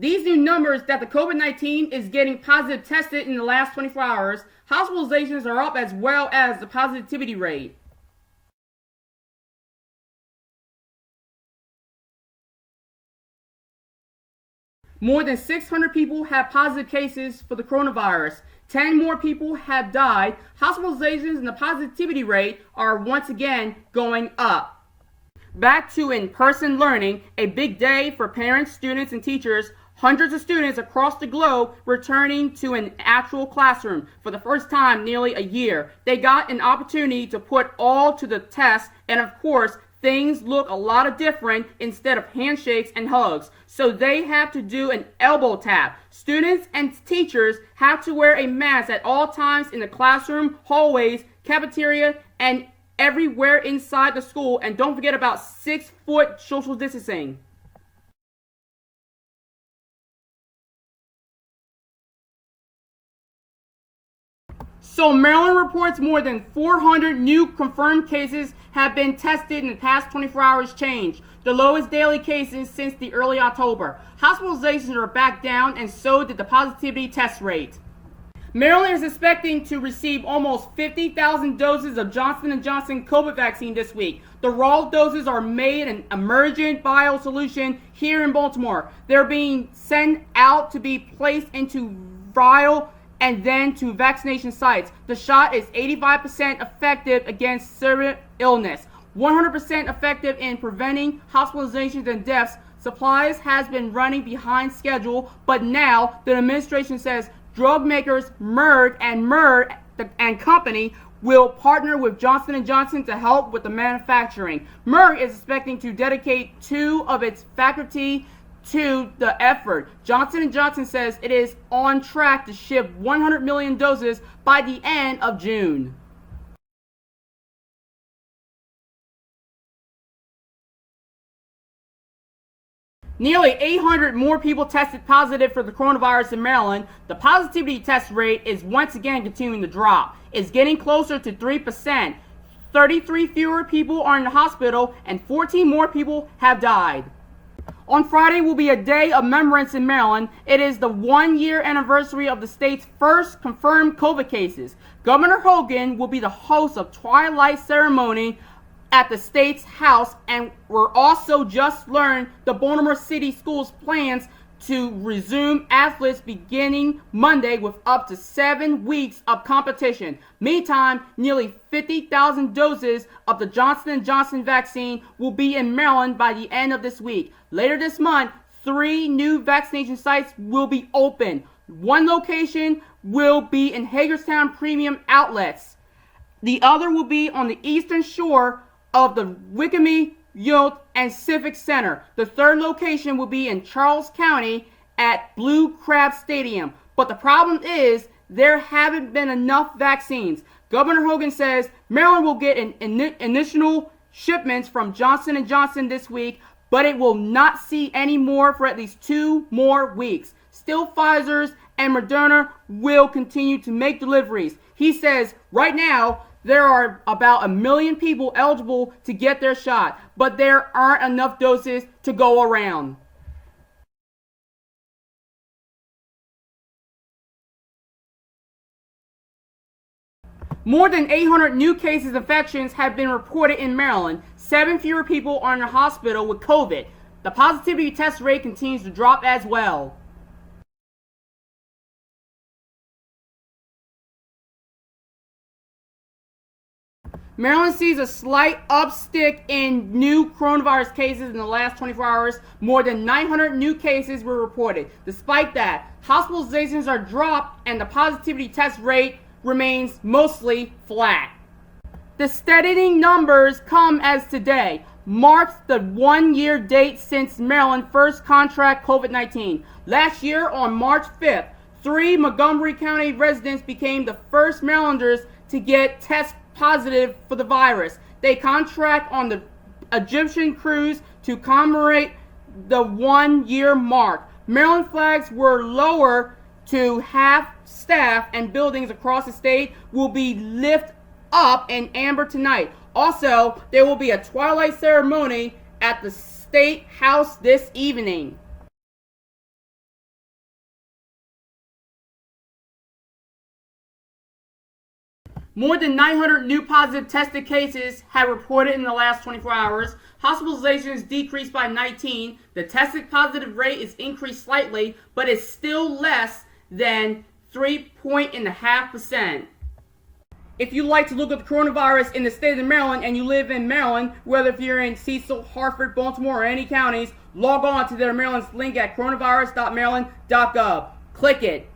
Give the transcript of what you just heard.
These new numbers that the COVID-19 is getting positive tested in the last 24 hours, hospitalizations are up as well as the positivity rate. More than 600 people have positive cases for the coronavirus. 10 more people have died. Hospitalizations and the positivity rate are once again going up. Back to in-person learning, a big day for parents, students, and teachers. Hundreds of students across the globe returning to an actual classroom for the first time in nearly a year. They got an opportunity to put all to the test, and of course, things look a lot different instead of handshakes and hugs. So they have to do an elbow tap. Students and teachers have to wear a mask at all times in the classroom, hallways, cafeteria, and everywhere inside the school. And don't forget about 6-foot social distancing. So Maryland reports more than 400 new confirmed cases have been tested in the past 24 hours change, the lowest daily cases since the early October. Hospitalizations are back down, and so did the positivity test rate. Maryland is expecting to receive almost 50,000 doses of Johnson & Johnson COVID vaccine this week. The raw doses are made in Emergent Biosolution here in Baltimore. They're being sent out to be placed into vial and then to vaccination sites. The shot is 85% effective against severe illness, 100% effective in preventing hospitalizations and deaths. Supplies has been running behind schedule, but now the administration says drug makers Merck and company will partner with Johnson & Johnson to help with the manufacturing. Merck is expecting to dedicate 2 of its faculty to the effort. Johnson & Johnson says it is on track to ship 100 million doses by the end of June. Nearly 800 more people tested positive for the coronavirus in Maryland. The positivity test rate is once again continuing to drop. It's getting closer to 3%. 33 fewer people are in the hospital and 14 more people have died. On Friday will be a day of remembrance in Maryland. It is the 1-year anniversary of the state's first confirmed COVID cases. Governor Hogan will be the host of twilight ceremony at the state's house, and we're also just learned the Baltimore City Schools plans to resume athletes beginning Monday with up to 7 weeks of competition. Meantime, nearly 50,000 doses of the Johnson & Johnson vaccine will be in Maryland by the end of this week. Later this month, 3 new vaccination sites will be open. One location will be in Hagerstown Premium Outlets. The other will be on the eastern shore of the Wickamy Youth and Civic Center. The third location will be in Charles County at Blue Crab Stadium. But the problem is there haven't been enough vaccines. Governor Hogan says Maryland will get initial shipments from Johnson & Johnson this week, but it will not see any more for at least 2 more weeks. Still, Pfizer's and Moderna will continue to make deliveries. He says right now there are about 1 million people eligible to get their shot, but there aren't enough doses to go around. More than 800 new cases of infections have been reported in Maryland. 7 fewer people are in the hospital with COVID. The positivity test rate continues to drop as well. Maryland sees a slight uptick in new coronavirus cases in the last 24 hours. More than 900 new cases were reported. Despite that, hospitalizations are dropped and the positivity test rate remains mostly flat. The steadying numbers come as today marks the 1-year date since Maryland first contracted COVID-19. Last year on March 5th, 3 Montgomery County residents became the first Marylanders to get tested positive for the virus. They contract on the Egyptian cruise to commemorate the 1-year mark. Maryland flags were lowered to half staff, and buildings across the state will be lifted up in amber tonight. Also, there will be a twilight ceremony at the State House this evening. More than 900 new positive tested cases have reported in the last 24 hours. Hospitalizations decreased by 19. The tested positive rate is increased slightly, but is still less than 3.5%. If you'd like to look at the coronavirus in the state of Maryland and you live in Maryland, whether if you're in Cecil, Hartford, Baltimore, or any counties, log on to their Maryland's link at coronavirus.maryland.gov. Click it.